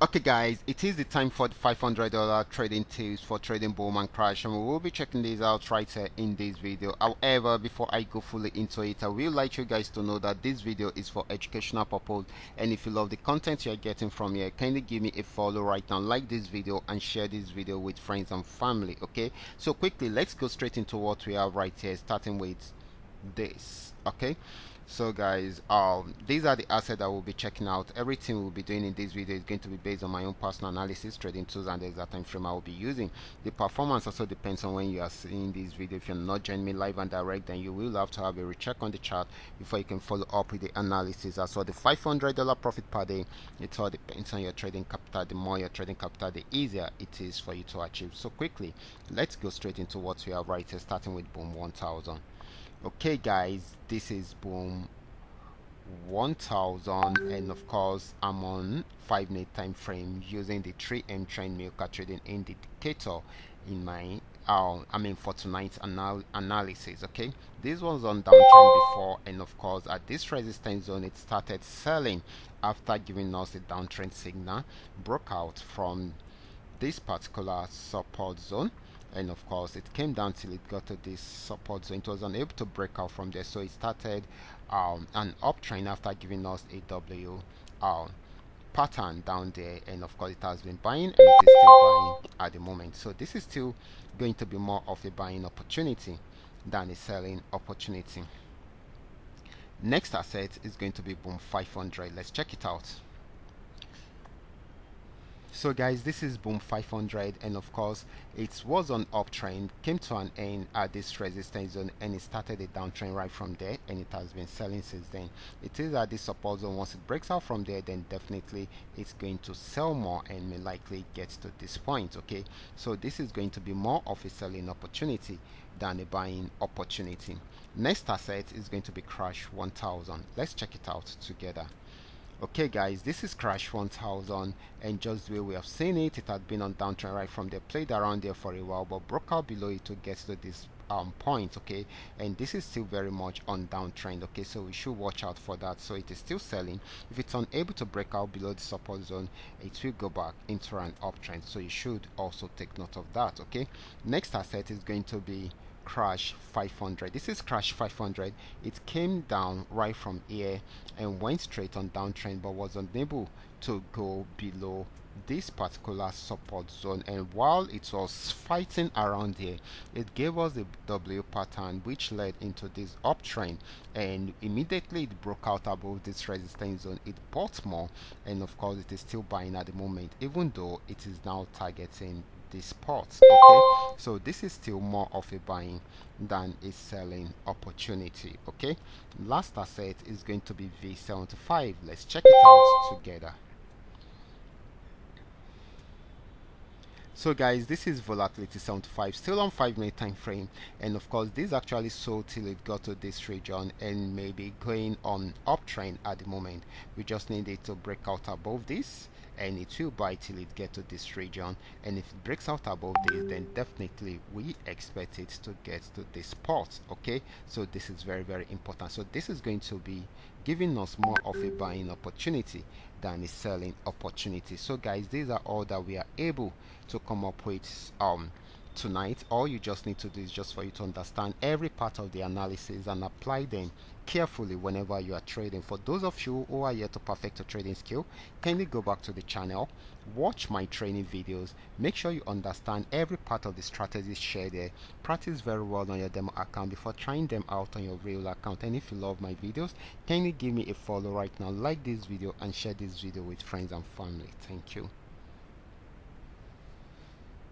Okay guys, it is the time for the $500 trading tips for trading boom and crash, and we will be checking these out right here in this video. However, before I go fully into it, I will like you guys to know that this video is for educational purpose, and if you love the content you are getting from here, kindly give me a follow right now, like this video and share this video with friends and family. Okay, so quickly let's go straight into what we have right here, starting with this. Okay, so guys, these are the assets that we'll be checking out. Everything we'll be doing in this video is going to be based on my own personal analysis, trading tools, and the exact time frame I will be using. The performance also depends on when you are seeing this video. If you're not joining me live and direct, then you will have to have a recheck on the chart before you can follow up with the analysis. As for the $500 profit per day, it all depends on your trading capital. The more your trading capital, the easier it is for you to achieve. So quickly, let's go straight into what we have right here, starting with boom 1000. Okay guys, this is boom 1000, and of course I'm on 5-minute time frame using the 3M trend milker trading indicator in my for tonight's analysis. Okay, this was on downtrend before, and of course at this resistance zone it started selling after giving us a downtrend signal, broke out from this particular support zone, and of course it came down till it got to this support zone. It was unable to break out from there, so it started an uptrend after giving us a W pattern down there, and of course it has been buying and it is still buying at the moment. So this is still going to be more of a buying opportunity than a selling opportunity. Next asset is going to be boom 500. Let's check it out. So guys, this is boom 500, and of course it was on uptrend, came to an end at this resistance zone, and it started a downtrend right from there, and it has been selling since then. It is at this support zone. Once it breaks out from there, then definitely it's going to sell more and may likely get to this point. Okay, so this is going to be more of a selling opportunity than a buying opportunity. Next asset is going to be crash 1000. Let's check it out together. Okay guys, this is crash 1000, and just the way we have seen it, it had been on downtrend right from there, played around there for a while, but broke out below it to get to this point. Okay, and this is still very much on downtrend. Okay, so we should watch out for that. So it is still selling. If it's unable to break out below the support zone, it will go back into an uptrend, so you should also take note of that. Okay, next asset is going to be crash 500. This is crash 500. It came down right from here and went straight on downtrend, but was unable to go below this particular support zone, and while it was fighting around here, it gave us the W pattern which led into this uptrend, and immediately it broke out above this resistance zone. It bought more, and of course it is still buying at the moment, even though it is now targeting this spot. Okay, so this is still more of a buying than a selling opportunity. Okay, last asset is going to be V75. Let's check it out together. So guys, this is volatility 75, still on 5-minute time frame, and of course this actually sold till it got to this region and maybe going on uptrend at the moment. We just need it to break out above this, and it will buy till it get to this region, and if it breaks out above this, then definitely we expect it to get to this spot. Okay, so this is very, very important. So this is going to be giving us more of a buying opportunity than a selling opportunity. So guys, these are all that we are able to come up with tonight. All you just need to do is just for you to understand every part of the analysis and apply them carefully whenever you are trading. For those of you who are yet to perfect your trading skill, kindly go back to the channel, watch my training videos, make sure you understand every part of the strategies shared there, practice very well on your demo account before trying them out on your real account. And if you love my videos, kindly give me a follow right now, like this video and share this video with friends and family. Thank you.